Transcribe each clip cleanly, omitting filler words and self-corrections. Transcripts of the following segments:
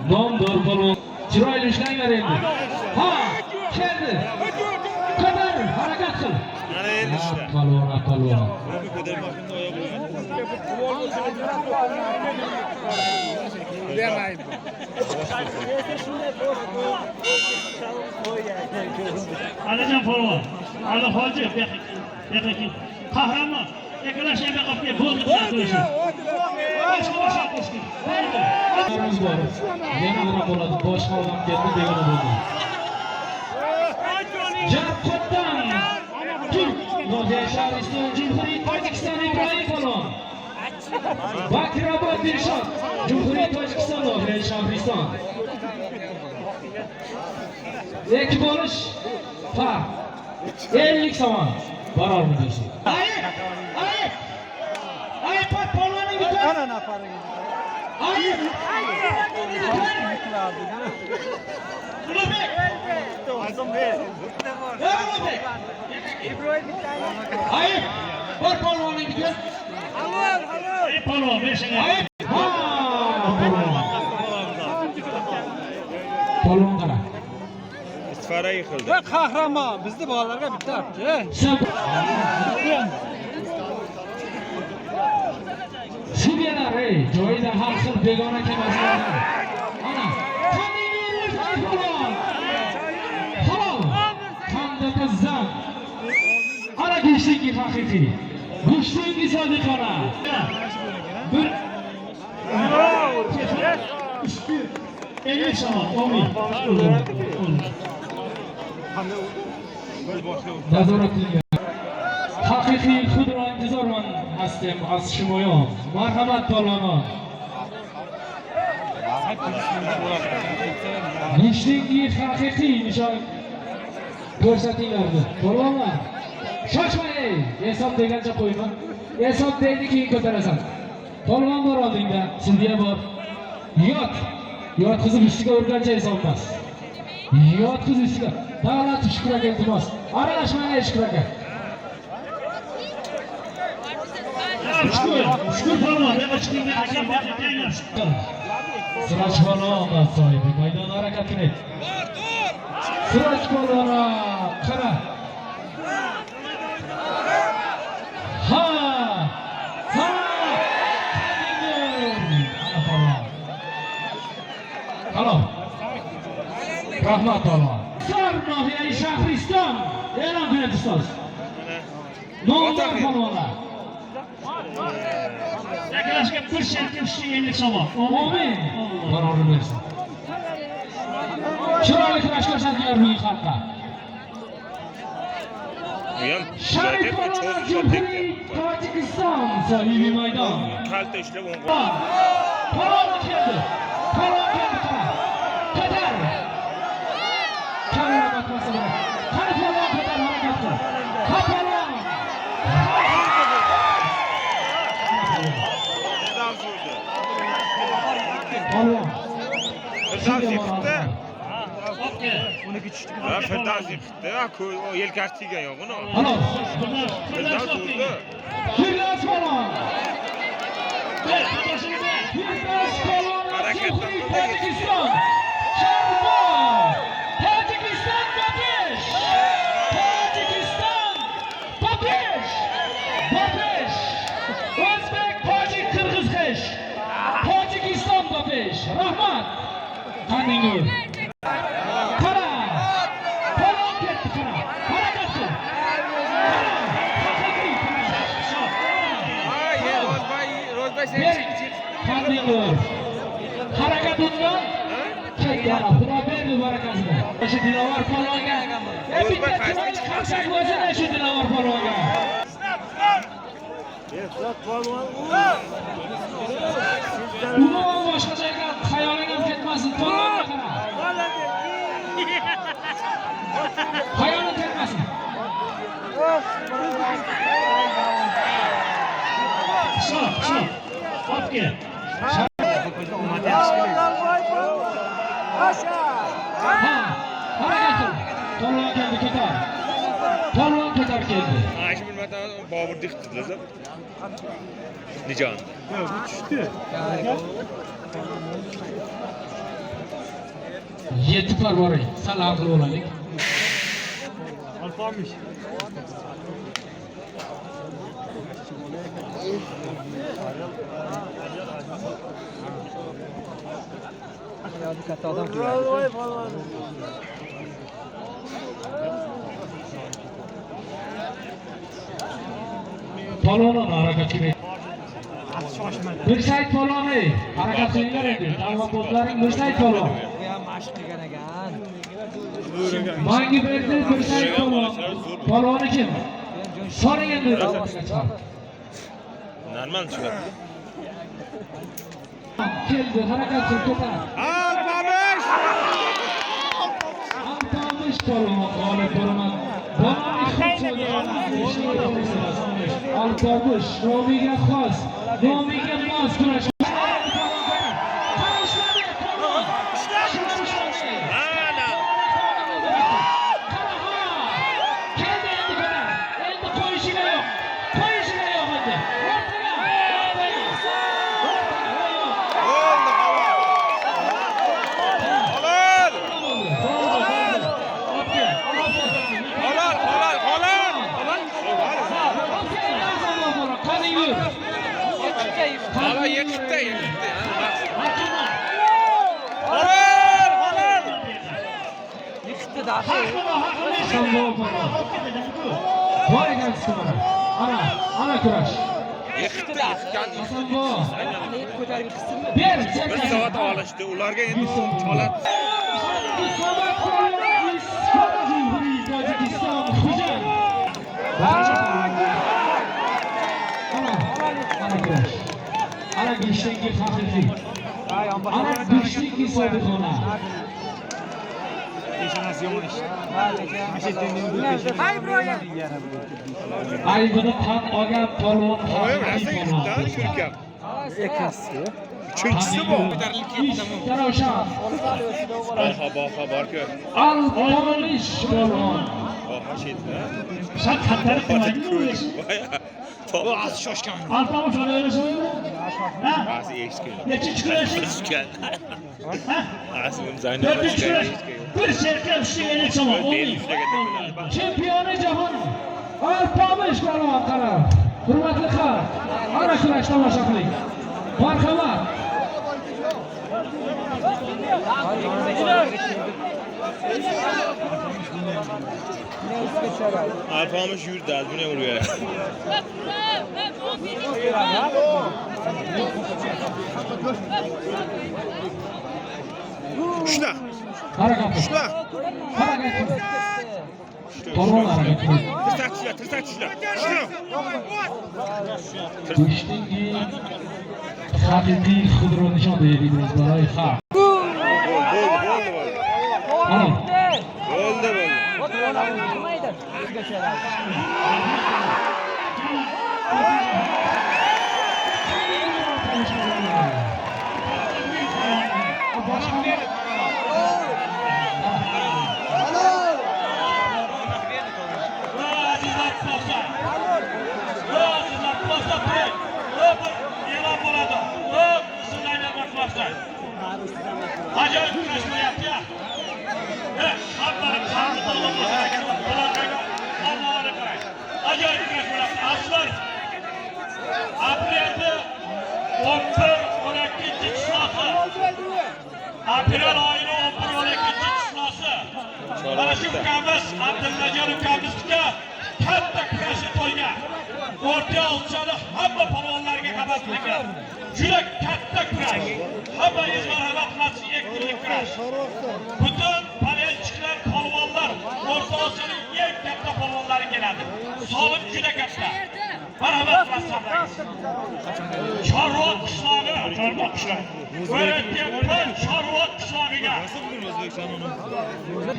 Nomdor polvon chiroyli ishlayver endi. Ha, keldi. Qadar harakat qil. Mana endi ishla. Polvon. Buni ko'tarmasdan oyoq Alijon polvon, Ali hoji, qahramon, eklashga qopga bo'ldi qo'yishi. Boshqa qo'shdi. Yana nima bo'ladi? Boshqa odam keldi degani bo'ldi. Jabqatdan Noziya Shahriston Jumhuriy Tojikiston Ibrohim polvon. Bakirobod Dilshod Jumhuriy Tojikiston Noziya Shahriston. Ikki bo'lish farq 50 somon barobar deysiz. Ayib pat polvonning bitta. Ana nafaringiz. Ayib. Ulubek. Ayib. Bor polvonning bitta. Ey polvon, beshinga. Ayib. Polvon qara. istifara yıkıldı. Ve kahraman bizde bolalarga bitta apti. Sibiyalar joyida har xil begona kelmaslar. Ana, qanday polvon. Halol. Qanday qizzam. Ana gishtingi haqiqiy. Gishtingi sodiqona. Bir 50 somon, 10 nazorat qilingan. Haqiqiy xudro intizorman hastem Shimoyon. Marhamat polvon. Nishtingi haqiqiy nishon ko'rsatinglardi. Polvonlar. Shoshmang. Hisob degancha qo'yma. Hisob deydi keyin ko'tarasan. Polvon bor oldingda, Silviya bor. Yot qizib ustiga urgancha hisobmas. Yot qiz ustiga. Davlat Shukraga iltimos. Aralashmang Shukraga. Shukr polvon, nima chiqdinga akam baqaylar. Siraj polvon sohibi maydon harakatini et. Siraj polvon qara. Ha! Halol. Rahmat polvon. Noziya Shahriston e'lon qiladi ustoz. Nomdor polvonlar. Eklashga 50 somon. Amin. Barobar bersin. Chiroyli kurash ko'rsatdilar bu xalqqa. Sharif polvon Jumhuriy Tojikiston sohibi maydon. Kalta ishlab Polvon keldi. Qatar. Kamera batmasa bor. Qani polvon Qatar harakat qil. Polvon. Polvon. Firdavs yıkıttı. Uniki tushdi. Firdavs yıkıttı. O yelkash tiygan yo'q uni. Halol. Firdavs urdi. Firdavs polvon. Firdavs polvon Jumhuriy Tojikiston. Sharifboy. Tojikiston Babesh. O'zbek, tojik, qirg'iz qish. Tojikiston Babesh. Rahmat. Qanday nur. Qara. Polvon ketdi qara. Harakat qil. Rozbay Qanday nur. Harakat undan. Yana Xudo berdi barakasini. O'sha Dilovar polvonga. Bitta chiroyli qarsak bo'lsa-da shu Dilovar polvonga. Umuman boshqa joyga xayoling ham ketmasin, polvonga qara. Xayoling ketmasin. Stop. Hopga. Harakat qil. Polvon keldi, ketar. Polvon ketar keldi. Shu bilmadan Bobur diqtdilar. Nijon. Tushdi. 7 par bor edi. Salom qilib olaylik. Alfamış. Katta adam qiladi. Polvon harakat qilmaydi. Bir sayt polvoni harakat qilinglar endi. Talabotlaring bir sayt polvon. Bu ham mashq qilgan ekan. Mangi berdi bir sayt polvon. Polvoni kim? So'ring endi. Normal chiqadi. Keldi harakatni to'xtat. Alfamış! Alfamış polvon g'olib bo'laman. Alfamış Romiga xos. Romiga mos kurash. Hala yekitde. Yıktı da. Vay gelsin bana. Ana kuraş. Yekitde. Hasan bu. Ne ko'tarib qismi? Bir Bir çek. saat olishdi. Ularga endi cholat. Ana güçlüğü hakikiy. Ana güçlüğü sabıkona. Ay bunu tan olgan polvon hakikiy polvon. Ko'rkam. Ekasi. Uchinchisi bu. Tarovshan. Xabar ko'r. Alfamış polvon. Hashidda. Sen katları koymadın mı? O az shoshgan. Alfamış onu öyle söylüyor. Ha? Az eshitgan. Neçin çıkıyorsun? Eshitgan. Az Zaynab Dördüncü eshitgan. çıkıyorsun. Bir serken üstüne çama. Olmayın. Çempiyonu jahon. Alfamış polvon qara. Hurmatli xalq. Ana kurash tomosha qiling. Marhamat. Alfamış yurda, bu ne vuruyor? Şuna, Harakat. şuna. Harakat. Polvon harakat. Tırsakçılar. Şuna. Güçlüğü hakikiy xudro nishon beribmiz baloy xalq. Ana. Bo'ldi. Olmaydi. O'zgachalar. Acayip kuraşma yaptı ya. Evet, atlarım sarkı dolu. Allah'a emanet. Acayip kuraşma yaptı. Aslan. Aprel'de 11-12 çislası. Aprel ayının 11-12 çislası. Bana şu ülkemiz, Abdülmecer ülkemizde katta kuraşı toyga. Ortaya olacağını hamma palonlarga kapatılgan. Juda katta kurash. Hammangiz marhamat qilasiz, ektirlik kurash. Butun palonchilar, polvonlar O'rta Osiyoning eng katta polvonlari keladi. Solim juda katta. Marhamat qilasiz. Chorvoq qishlog'i. O'rgatgan Chorvoq qishlog'iga.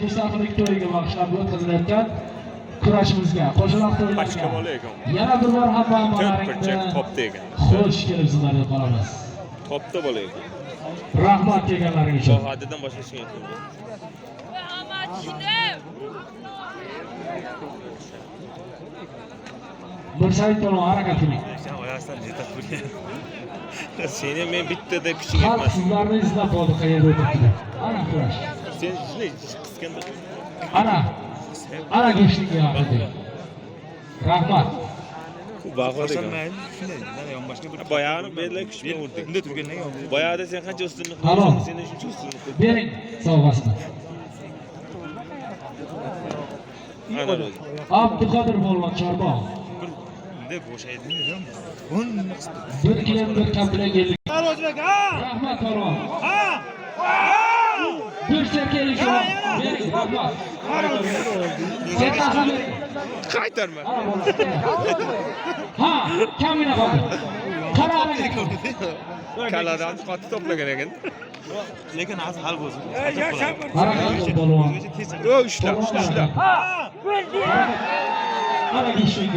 Mustafa Viktoriyaga bag'ishlab o'tkazilayotgan kurashimizga qo'shaloq to'ylarga yana bir bor hammaalaringni xush kelibsizlar deb qolamiz. Topda bo'laydi. Rahmat kelganlaring uchun. Haddidan boshqa hech narsa yo'q. Mirsayit polvon harakat qiling. Sen oyasan yetab turgan. Seni men bittada kuching Xalq yetmas. sizlarni izlab qoldi qayerda o'tiribdilar. Ana kurash. Sen shunday qisganda Ana go'shtning yog'i. Rahmat. bag'odegan. Boyag'ini bellar kuch bilan urdik. Unda turgandan yo'q. Boyag'ida sen qancha ustunlik Halol. qilsan, sen shuncha ustunlik qilding. Bering sovg'asini. Ana o'zi. Abduqodir polvon Chorbog'. Unda bo'shaydingmi? Buni qisdi. Bir kiyim bir kaplan keldik. Rahmat polvon. Bir serkelik shu. Bering rahmat. Sen taqib bering. Qaytarma. Ana bo'ldi. Ha, kamina qoldi. Qarabing. Kaladan qotib to'plagan ekan. Lekin hozir hal bo'lsin. Harakat qil polvon. O, ushlab. Ana go'shtning